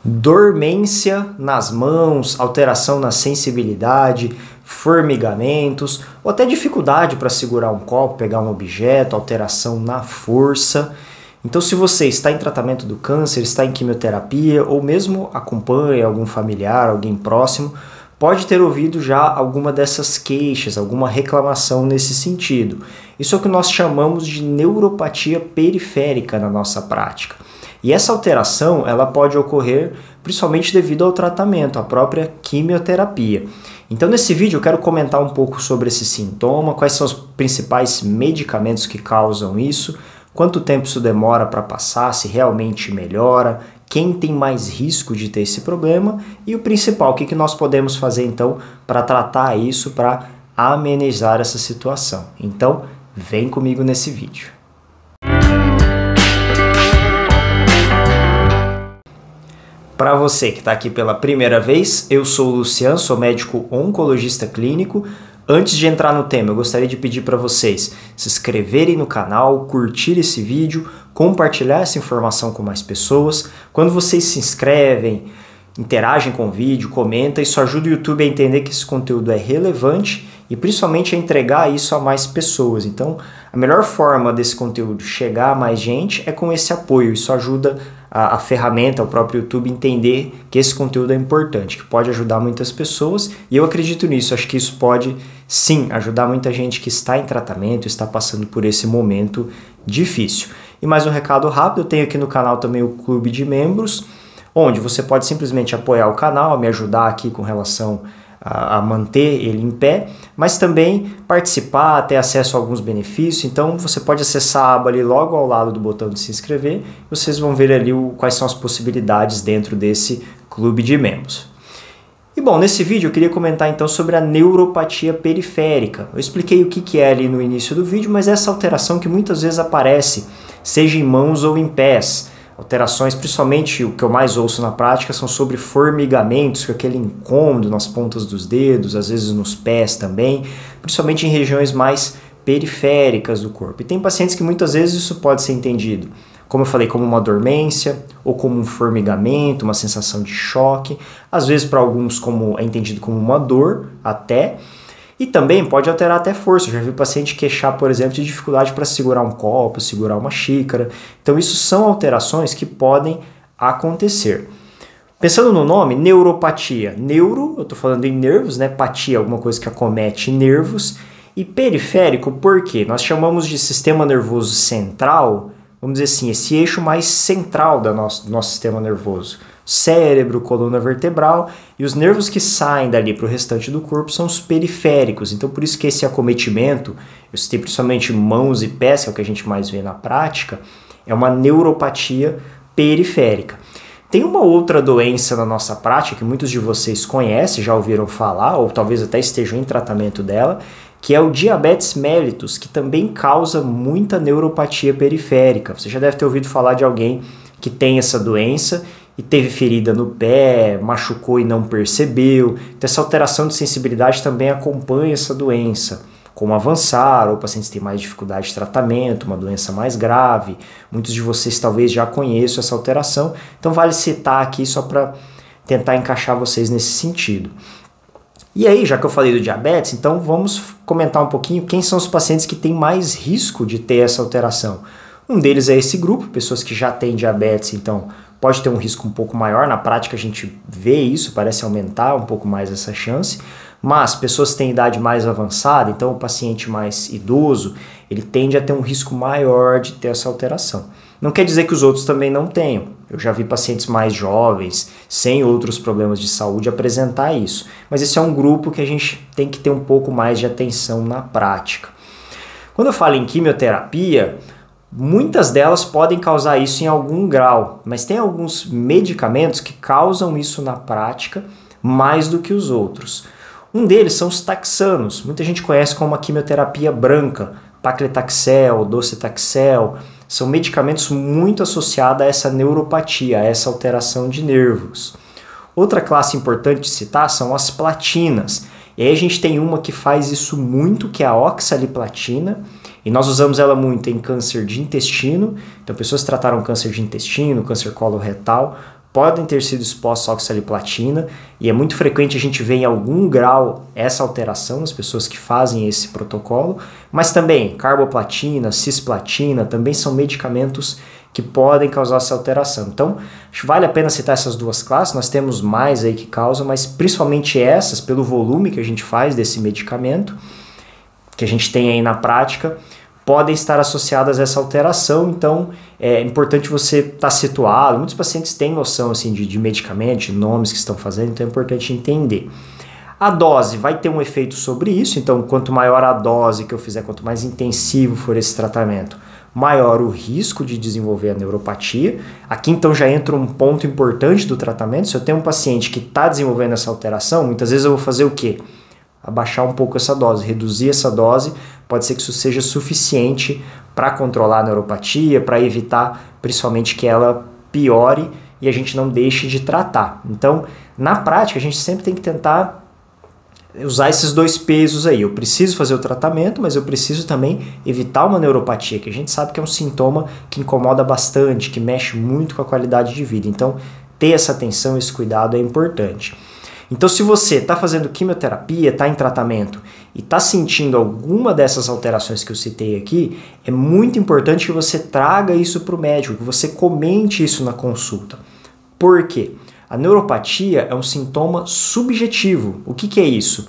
Dormência nas mãos, alteração na sensibilidade, formigamentos, ou até dificuldade para segurar um copo, pegar um objeto, alteração na força. Então, se você está em tratamento do câncer, está em quimioterapia, ou mesmo acompanha algum familiar, alguém próximo, pode ter ouvido já alguma dessas queixas, alguma reclamação nesse sentido. Isso é o que nós chamamos de neuropatia periférica na nossa prática. E essa alteração ela pode ocorrer principalmente devido ao tratamento, à própria quimioterapia. Então nesse vídeo eu quero comentar um pouco sobre esse sintoma, quais são os principais medicamentos que causam isso, quanto tempo isso demora para passar, se realmente melhora, quem tem mais risco de ter esse problema e o principal, o que nós podemos fazer então para tratar isso, para amenizar essa situação. Então vem comigo nesse vídeo. Para você que está aqui pela primeira vez, eu sou o Luciano, sou médico oncologista clínico. Antes de entrar no tema, eu gostaria de pedir para vocês se inscreverem no canal, curtir esse vídeo, compartilhar essa informação com mais pessoas. Quando vocês se inscrevem, interagem com o vídeo, comentam, isso ajuda o YouTube a entender que esse conteúdo é relevante e principalmente a entregar isso a mais pessoas. Então, a melhor forma desse conteúdo chegar a mais gente é com esse apoio. Isso ajuda a ferramenta, o próprio YouTube, entender que esse conteúdo é importante, que pode ajudar muitas pessoas e eu acredito nisso. Acho que isso pode, sim, ajudar muita gente que está em tratamento, está passando por esse momento difícil. E mais um recado rápido, eu tenho aqui no canal também o Clube de Membros, onde você pode simplesmente apoiar o canal, me ajudar aqui com relação a manter ele em pé, mas também participar, ter acesso a alguns benefícios. Então você pode acessar a aba ali logo ao lado do botão de se inscrever, vocês vão ver ali quais são as possibilidades dentro desse clube de membros. E bom, nesse vídeo eu queria comentar então sobre a neuropatia periférica. Eu expliquei o que é ali no início do vídeo, mas essa alteração que muitas vezes aparece, seja em mãos ou em pés. Alterações, principalmente o que eu mais ouço na prática, são sobre formigamentos, com aquele incômodo nas pontas dos dedos, às vezes nos pés também, principalmente em regiões mais periféricas do corpo. E tem pacientes que muitas vezes isso pode ser entendido, como eu falei, como uma dormência, ou como um formigamento, uma sensação de choque, às vezes para alguns é entendido como uma dor até, e também pode alterar até força. Eu já vi paciente queixar, por exemplo, de dificuldade para segurar um copo, segurar uma xícara. Então isso são alterações que podem acontecer. Pensando no nome, neuropatia. Neuro, eu estou falando em nervos, né? Patia, alguma coisa que acomete nervos. E periférico, por quê? Nós chamamos de sistema nervoso central, vamos dizer assim, esse eixo mais central do nosso sistema nervoso. Cérebro, coluna vertebral, e os nervos que saem dali para o restante do corpo são os periféricos. Então por isso que esse acometimento, eu citei principalmente mãos e pés, que é o que a gente mais vê na prática, é uma neuropatia periférica. Tem uma outra doença na nossa prática que muitos de vocês conhecem, já ouviram falar, ou talvez até estejam em tratamento dela, que é o diabetes mellitus, que também causa muita neuropatia periférica. Você já deve ter ouvido falar de alguém que tem essa doença e teve ferida no pé, machucou e não percebeu. Então essa alteração de sensibilidade também acompanha essa doença. Como avançar, ou pacientes têm mais dificuldade de tratamento, uma doença mais grave. Muitos de vocês talvez já conheçam essa alteração, então vale citar aqui só para tentar encaixar vocês nesse sentido. E aí, já que eu falei do diabetes, então vamos comentar um pouquinho quem são os pacientes que têm mais risco de ter essa alteração. Um deles é esse grupo, pessoas que já têm diabetes, então pode ter um risco um pouco maior. Na prática a gente vê isso, parece aumentar um pouco mais essa chance. Mas pessoas que têm idade mais avançada, então o paciente mais idoso, ele tende a ter um risco maior de ter essa alteração. Não quer dizer que os outros também não tenham. Eu já vi pacientes mais jovens, sem outros problemas de saúde, apresentar isso. Mas esse é um grupo que a gente tem que ter um pouco mais de atenção na prática. Quando eu falo em quimioterapia, muitas delas podem causar isso em algum grau, mas tem alguns medicamentos que causam isso na prática mais do que os outros. Um deles são os taxanos, muita gente conhece como a quimioterapia branca, paclitaxel, docetaxel, são medicamentos muito associados a essa neuropatia, a essa alteração de nervos. Outra classe importante de citar são as platinas, e aí a gente tem uma que faz isso muito, que é a oxaliplatina, e nós usamos ela muito em câncer de intestino. Então pessoas que trataram câncer de intestino, câncer coloretal, podem ter sido expostos à oxaliplatina e é muito frequente a gente ver em algum grau essa alteração nas pessoas que fazem esse protocolo, mas também carboplatina, cisplatina também são medicamentos que podem causar essa alteração. Então, acho que vale a pena citar essas duas classes, nós temos mais aí que causam, mas principalmente essas, pelo volume que a gente faz desse medicamento, que a gente tem aí na prática, podem estar associadas a essa alteração, então é importante você estar situado. Muitos pacientes têm noção assim, de medicamento, de nomes que estão fazendo, então é importante entender. A dose vai ter um efeito sobre isso, então quanto maior a dose que eu fizer, quanto mais intensivo for esse tratamento, maior o risco de desenvolver a neuropatia. Aqui então já entra um ponto importante do tratamento. Se eu tenho um paciente que está desenvolvendo essa alteração, muitas vezes eu vou fazer o quê? Abaixar um pouco essa dose, reduzir essa dose, pode ser que isso seja suficiente para controlar a neuropatia, para evitar principalmente que ela piore e a gente não deixe de tratar. Então, na prática, a gente sempre tem que tentar usar esses dois pesos aí. Eu preciso fazer o tratamento, mas eu preciso também evitar uma neuropatia, que a gente sabe que é um sintoma que incomoda bastante, que mexe muito com a qualidade de vida. Então, ter essa atenção, esse cuidado é importante. Então, se você está fazendo quimioterapia, está em tratamento e está sentindo alguma dessas alterações que eu citei aqui, é muito importante que você traga isso para o médico, que você comente isso na consulta. Por quê? A neuropatia é um sintoma subjetivo. O que é isso?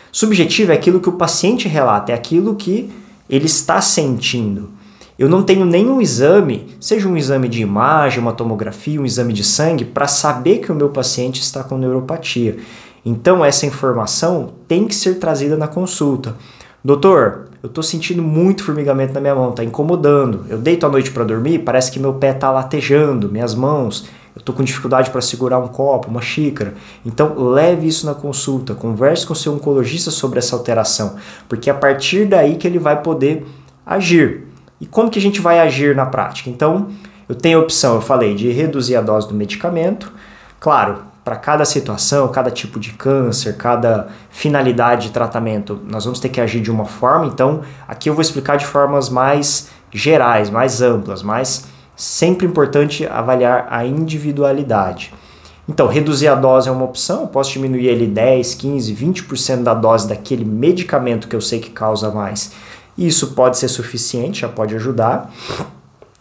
Subjetivo é aquilo que o paciente relata, é aquilo que ele está sentindo. Eu não tenho nenhum exame, seja um exame de imagem, uma tomografia, um exame de sangue, para saber que o meu paciente está com neuropatia. Então, essa informação tem que ser trazida na consulta. Doutor, eu estou sentindo muito formigamento na minha mão, está incomodando. Eu deito à noite para dormir, parece que meu pé está latejando, minhas mãos. Eu estou com dificuldade para segurar um copo, uma xícara. Então, leve isso na consulta, converse com o seu oncologista sobre essa alteração, porque é a partir daí que ele vai poder agir. E como que a gente vai agir na prática? Então, eu tenho a opção, eu falei, de reduzir a dose do medicamento. Claro, para cada situação, cada tipo de câncer, cada finalidade de tratamento, nós vamos ter que agir de uma forma. Então, aqui eu vou explicar de formas mais gerais, mais amplas, mas sempre importante avaliar a individualidade. Então, reduzir a dose é uma opção, eu posso diminuir ele 10, 15, 20% da dose daquele medicamento que eu sei que causa mais. Isso pode ser suficiente, já pode ajudar.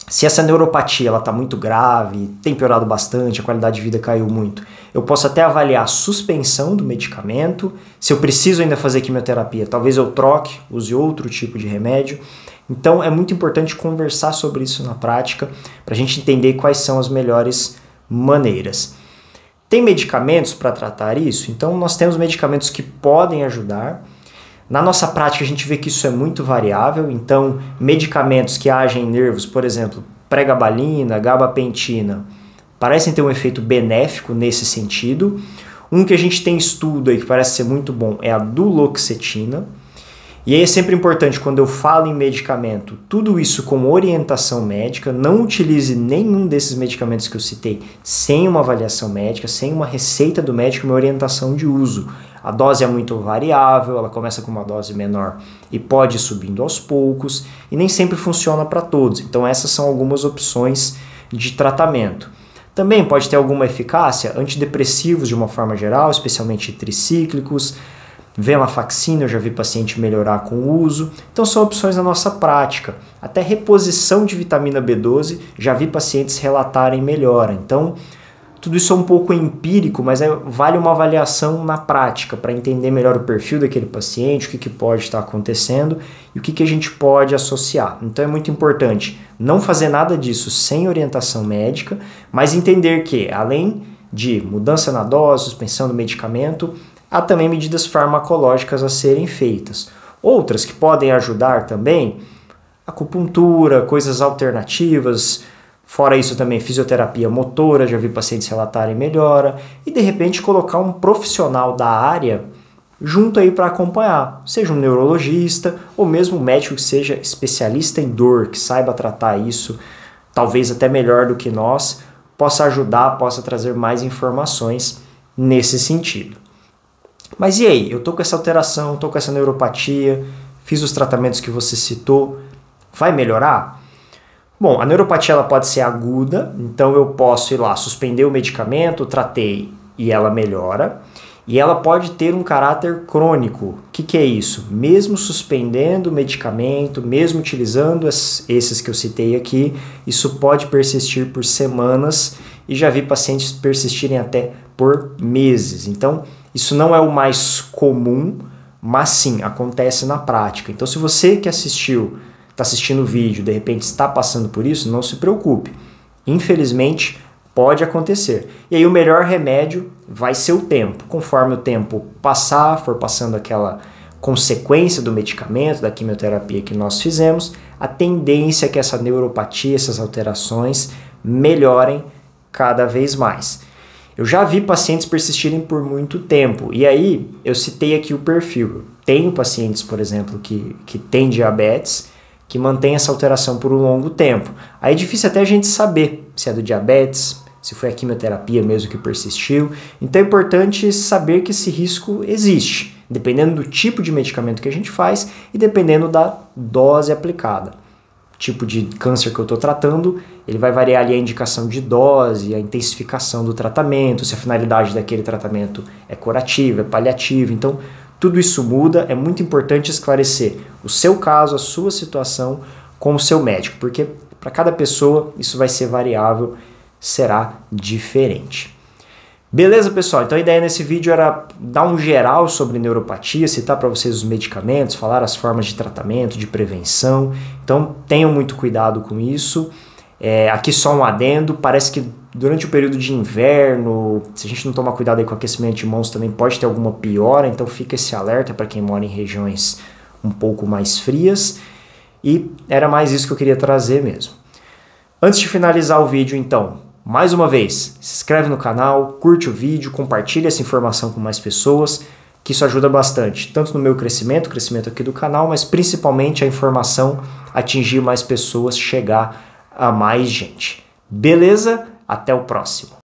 Se essa neuropatia está muito grave, tem piorado bastante, a qualidade de vida caiu muito, eu posso até avaliar a suspensão do medicamento. Se eu preciso ainda fazer quimioterapia, talvez eu troque, use outro tipo de remédio. Então é muito importante conversar sobre isso na prática para a gente entender quais são as melhores maneiras. Tem medicamentos para tratar isso? Então nós temos medicamentos que podem ajudar. Na nossa prática a gente vê que isso é muito variável, então medicamentos que agem em nervos, por exemplo, pregabalina, gabapentina, parecem ter um efeito benéfico nesse sentido. Um que a gente tem estudo aí que parece ser muito bom é a duloxetina. E aí é sempre importante, quando eu falo em medicamento, tudo isso com orientação médica, não utilize nenhum desses medicamentos que eu citei sem uma avaliação médica, sem uma receita do médico e uma orientação de uso. A dose é muito variável, ela começa com uma dose menor e pode ir subindo aos poucos, e nem sempre funciona para todos. Então essas são algumas opções de tratamento. Também pode ter alguma eficácia, antidepressivos de uma forma geral, especialmente tricíclicos, venlafaxina, eu já vi paciente melhorar com o uso. Então são opções na nossa prática. Até reposição de vitamina B12, já vi pacientes relatarem melhora. Então tudo isso é um pouco empírico, mas vale uma avaliação na prática para entender melhor o perfil daquele paciente, o que pode estar acontecendo e o que a gente pode associar. Então é muito importante não fazer nada disso sem orientação médica, mas entender que, além de mudança na dose, suspensão do medicamento, há também medidas farmacológicas a serem feitas. Outras que podem ajudar também, acupuntura, coisas alternativas. Fora isso também fisioterapia motora, já vi pacientes relatarem melhora, e de repente colocar um profissional da área junto aí para acompanhar, seja um neurologista ou mesmo um médico que seja especialista em dor, que saiba tratar isso, talvez até melhor do que nós, possa ajudar, possa trazer mais informações nesse sentido. Mas e aí? Eu tô com essa alteração, tô com essa neuropatia, fiz os tratamentos que você citou, vai melhorar? Bom, a neuropatia ela pode ser aguda, então eu posso ir lá, suspender o medicamento, tratei e ela melhora. E ela pode ter um caráter crônico. O que é isso? Mesmo suspendendo o medicamento, mesmo utilizando esses que eu citei aqui, isso pode persistir por semanas e já vi pacientes persistirem até por meses. Então, isso não é o mais comum, mas sim, acontece na prática. Então, se você que assistiu, está assistindo o vídeo, de repente está passando por isso, não se preocupe. Infelizmente, pode acontecer. E aí o melhor remédio vai ser o tempo. Conforme o tempo passar, for passando aquela consequência do medicamento, da quimioterapia que nós fizemos, a tendência é que essa neuropatia, essas alterações melhorem cada vez mais. Eu já vi pacientes persistirem por muito tempo. E aí eu citei aqui o perfil. Eu tenho pacientes, por exemplo, que têm diabetes, que mantém essa alteração por um longo tempo. Aí é difícil até a gente saber se é do diabetes, se foi a quimioterapia mesmo que persistiu. Então é importante saber que esse risco existe, dependendo do tipo de medicamento que a gente faz e dependendo da dose aplicada. O tipo de câncer que eu estou tratando, ele vai variar ali a indicação de dose, a intensificação do tratamento, se a finalidade daquele tratamento é curativa, é paliativa. Então tudo isso muda, é muito importante esclarecer o seu caso, a sua situação com o seu médico, porque para cada pessoa isso vai ser variável, será diferente. Beleza, pessoal? Então a ideia nesse vídeo era dar um geral sobre neuropatia, citar para vocês os medicamentos, falar as formas de tratamento, de prevenção. Então tenham muito cuidado com isso. Aqui só um adendo, parece que durante o período de inverno, se a gente não tomar cuidado aí com o aquecimento de mãos, também pode ter alguma piora, então fica esse alerta para quem mora em regiões um pouco mais frias. E era mais isso que eu queria trazer mesmo. Antes de finalizar o vídeo, então, mais uma vez, se inscreve no canal, curte o vídeo, compartilha essa informação com mais pessoas, que isso ajuda bastante, tanto no meu crescimento aqui do canal, mas principalmente a informação atingir mais pessoas, chegar a mais gente. Beleza? Até o próximo.